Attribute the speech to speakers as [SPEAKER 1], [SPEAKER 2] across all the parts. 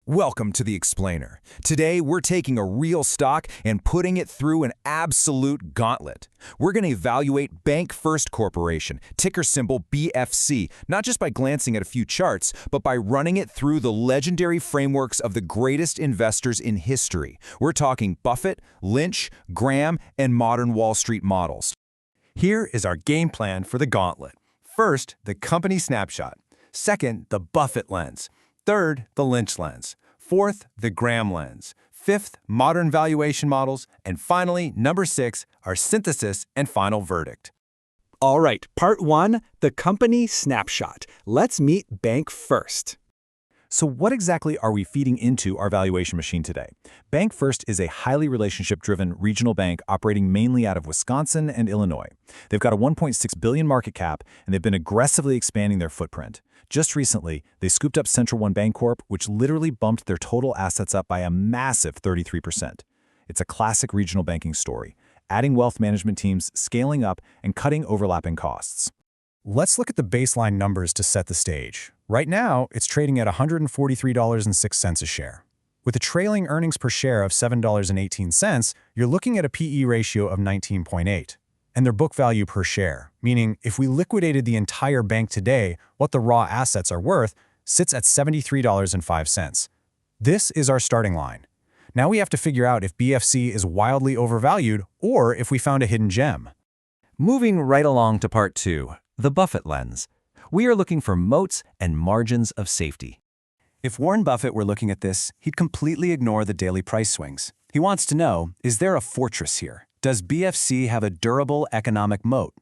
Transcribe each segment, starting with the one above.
[SPEAKER 1] Welcome to The Explainer. Today, we're taking a real stock and putting it through an absolute gauntlet. We're going to evaluate Bank First Corporation, ticker symbol BFC, not just by glancing at a few charts, but by running it through the legendary frameworks of the greatest investors in history. We're talking Buffett, Lynch, Graham, and modern Wall Street models.
[SPEAKER 2] Here is our game plan for the gauntlet. First, the company snapshot. Second, the Buffett lens. Third, the Lynch lens. Fourth, the Graham lens. Fifth, modern valuation models. And finally, number 6, our synthesis and final verdict.
[SPEAKER 3] All right, part 1, the company snapshot. Let's meet Bank First.
[SPEAKER 4] So what exactly are we feeding into our valuation machine today? Bank First is a highly relationship-driven regional bank operating mainly out of Wisconsin and Illinois. They've got a $1.6 billion market cap, and they've been aggressively expanding their footprint. Just recently, they scooped up Central One Bancorp, which literally bumped their total assets up by a massive 33%. It's a classic regional banking story, adding wealth management teams, scaling up, and cutting overlapping costs.
[SPEAKER 5] Let's look at the baseline numbers to set the stage. Right now, it's trading at $143.06 a share. With a trailing earnings per share of $7.18, you're looking at a PE ratio of 19.8. And their book value per share, meaning if we liquidated the entire bank today, what the raw assets are worth, sits at $73.05. This is our starting line. Now we have to figure out if BFC is wildly overvalued or if we found a hidden gem.
[SPEAKER 6] Moving right along to part 2, the Buffett lens. We are looking for moats and margins of safety.
[SPEAKER 2] If Warren Buffett were looking at this, he'd completely ignore the daily price swings. He wants to know, is there a fortress here? Does BFC have a durable economic moat?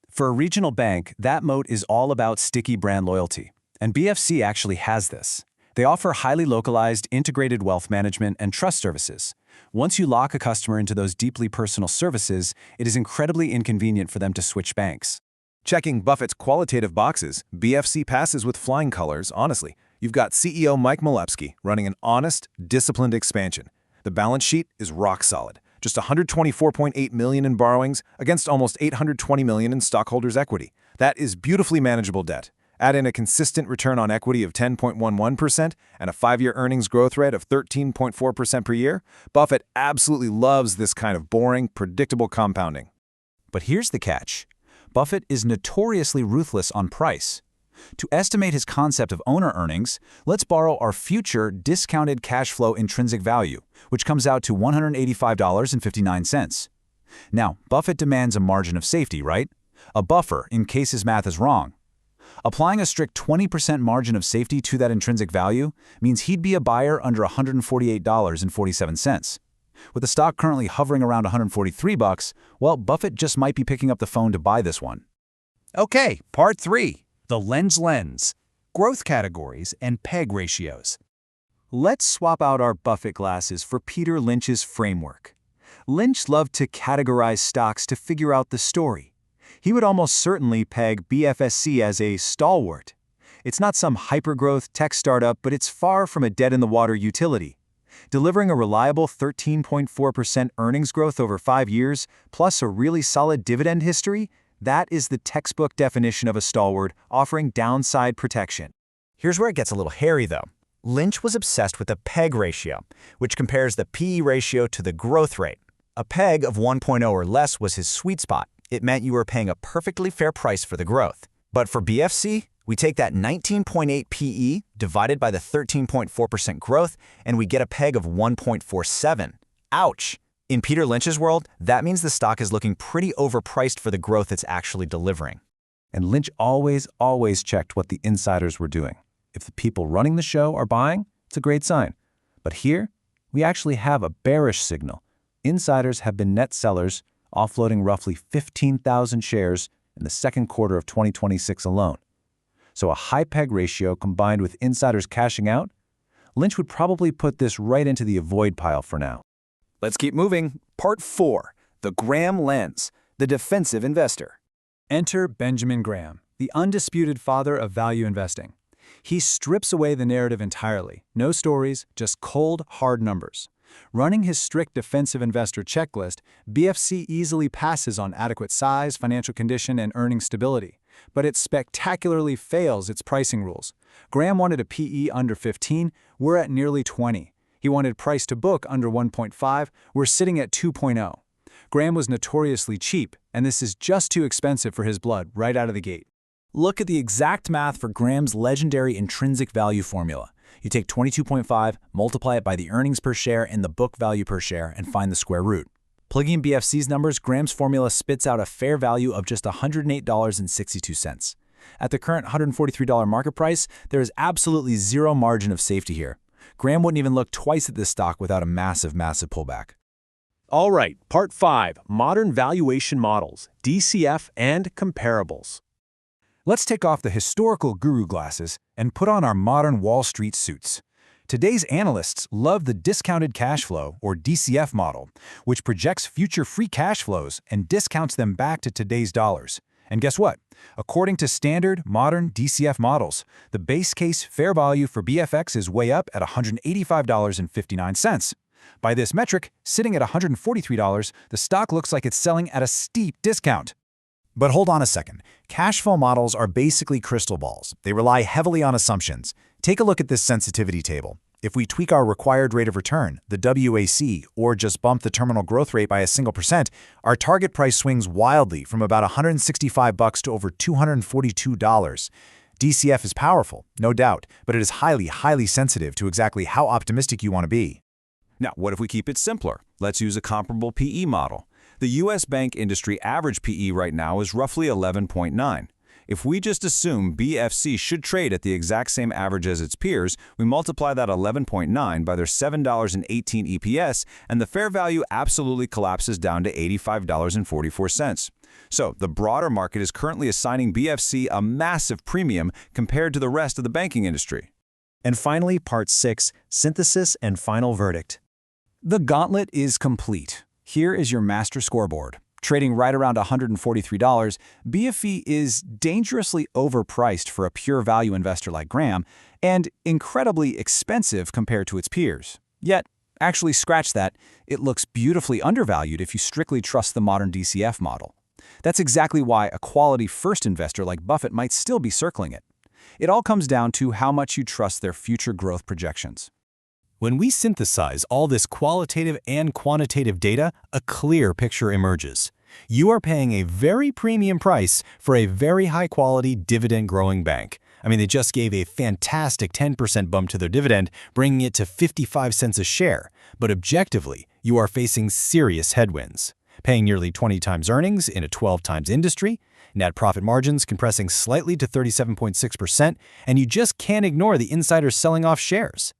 [SPEAKER 2] For a regional bank, that moat is all about sticky brand loyalty. And BFC actually has this. They offer highly localized, integrated wealth management and trust services. Once you lock a customer into those deeply personal services, it is incredibly inconvenient for them to switch banks.
[SPEAKER 1] Checking Buffett's qualitative boxes, BFC passes with flying colors, honestly. You've got CEO Mike Malevsky running an honest, disciplined expansion. The balance sheet is rock solid. Just $124.8 million in borrowings against almost $820 million in stockholders' equity. That is beautifully manageable debt. Add in a consistent return on equity of 10.11% and a 5-year earnings growth rate of 13.4% per year. Buffett absolutely loves this kind of boring, predictable compounding.
[SPEAKER 4] But here's the catch. Buffett is notoriously ruthless on price. To estimate his concept of owner earnings, let's borrow our future discounted cash flow intrinsic value, which comes out to $185.59. Now, Buffett demands a margin of safety, right? A buffer in case his math is wrong. Applying a strict 20% margin of safety to that intrinsic value means he'd be a buyer under $148.47. With the stock currently hovering around $143, well, Buffett just might be picking up the phone to buy this one.
[SPEAKER 3] Okay, part 3. The lens, growth categories, and PEG ratios. Let's swap out our Buffett glasses for Peter Lynch's framework. Lynch loved to categorize stocks to figure out the story. He would almost certainly peg BFSC as a stalwart. It's not some hypergrowth tech startup, but it's far from a dead-in-the-water utility. Delivering a reliable 13.4% earnings growth over 5 years, plus a really solid dividend history, that is the textbook definition of a stalwart, offering downside protection.
[SPEAKER 7] Here's where it gets a little hairy, though. Lynch was obsessed with the PEG ratio, which compares the PE ratio to the growth rate. A PEG of 1.0 or less was his sweet spot. It meant you were paying a perfectly fair price for the growth. But for BFC, we take that 19.8 PE divided by the 13.4% growth, and we get a PEG of 1.47. Ouch! In Peter Lynch's world, that means the stock is looking pretty overpriced for the growth it's actually delivering.
[SPEAKER 4] And Lynch always checked what the insiders were doing. If the people running the show are buying, it's a great sign. But here, we actually have a bearish signal. Insiders have been net sellers, offloading roughly 15,000 shares in the second quarter of 2026 alone. So a high PEG ratio combined with insiders cashing out, Lynch would probably put this right into the avoid pile for now.
[SPEAKER 2] Let's keep moving. Part 4, the Graham lens, the defensive investor.
[SPEAKER 3] Enter Benjamin Graham, the undisputed father of value investing. He strips away the narrative entirely. No stories, just cold, hard numbers. Running his strict defensive investor checklist, BFC easily passes on adequate size, financial condition, and earning stability.
[SPEAKER 5] but it spectacularly fails its pricing rules. Graham wanted a PE under 15, we're at nearly 20. He wanted price to book under 1.5, we're sitting at 2.0. Graham was notoriously cheap, and this is just too expensive for his blood right out of the gate. Look at the exact math for Graham's legendary intrinsic value formula. You take 22.5, multiply it by the earnings per share and the book value per share, and find the square root. Plugging in BFC's numbers, Graham's formula spits out a fair value of just $108.62. At the current $143 market price, there is absolutely zero margin of safety here. Graham wouldn't even look twice at this stock without a massive pullback.
[SPEAKER 1] All right, Part 5, Modern Valuation Models, DCF and Comparables.
[SPEAKER 5] Let's take off the historical guru glasses and put on our modern Wall Street suits. Today's analysts love the discounted cash flow, or DCF model, which projects future free cash flows and discounts them back to today's dollars. And guess what? According to standard, modern DCF models, the base case fair value for BFX is way up at $185.59. By this metric, sitting at $143, the stock looks like it's selling at a steep discount.
[SPEAKER 7] But hold on a second. Cash flow models are basically crystal balls. They rely heavily on assumptions. Take a look at this sensitivity table. If we tweak our required rate of return, the WAC, or just bump the terminal growth rate by a single %, our target price swings wildly from about $165 to over $242. DCF is powerful, no doubt, but it is highly sensitive to exactly how optimistic you want to be.
[SPEAKER 2] Now, what if we keep it simpler? Let's use a comparable PE model. The U.S. bank industry average PE right now is roughly 11.9. If we just assume BFC should trade at the exact same average as its peers, we multiply that 11.9 by their $7.18 EPS, and the fair value absolutely collapses down to $85.44. So the broader market is currently assigning BFC a massive premium compared to the rest of the banking industry.
[SPEAKER 4] And finally, Part 6, Synthesis and Final Verdict.
[SPEAKER 5] The gauntlet is complete. Here is your master scoreboard. Trading right around $143, BFE is dangerously overpriced for a pure value investor like Graham and incredibly expensive compared to its peers. Yet, actually scratch that, it looks beautifully undervalued if you strictly trust the modern DCF model. That's exactly why a quality first investor like Buffett might still be circling it. It all comes down to how much you trust their future growth projections.
[SPEAKER 4] When we synthesize all this qualitative and quantitative data, a clear picture emerges. You are paying a very premium price for a very high-quality dividend-growing bank. I mean, they just gave a fantastic 10% bump to their dividend, bringing it to 55 cents a share. But objectively, you are facing serious headwinds. Paying nearly 20 times earnings in a 12 times industry, net profit margins compressing slightly to 37.6%, and you just can't ignore the insiders selling off shares.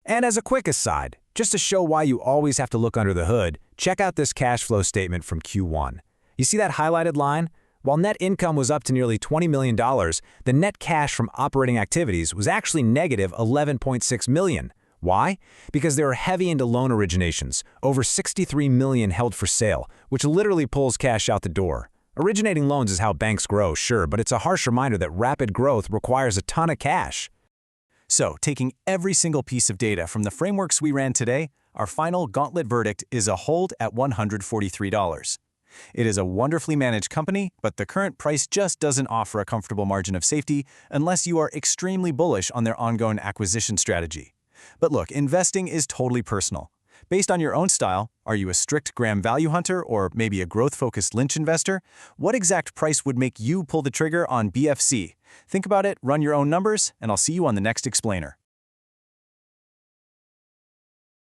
[SPEAKER 5] And as a quick aside, just to show why you always have to look under the hood, check out this cash flow statement from Q1. You see that highlighted line? While net income was up to nearly $20 million, the net cash from operating activities was actually negative $11.6 million. Why? Because they were heavy into loan originations, over $63 million held for sale, which literally pulls cash out the door. Originating loans is how banks grow, sure, but it's a harsh reminder that rapid growth requires a ton of cash. So, taking every single piece of data from the frameworks we ran today, our final gauntlet verdict is a hold at $143. It is a wonderfully managed company, but the current price just doesn't offer a comfortable margin of safety unless you are extremely bullish on their ongoing acquisition strategy. But look, investing is totally personal. Based on your own style, are you a strict Graham value hunter or maybe a growth-focused Lynch investor? What exact price would make you pull the trigger on BFC? Think about it, run your own numbers, and I'll see you on the next explainer.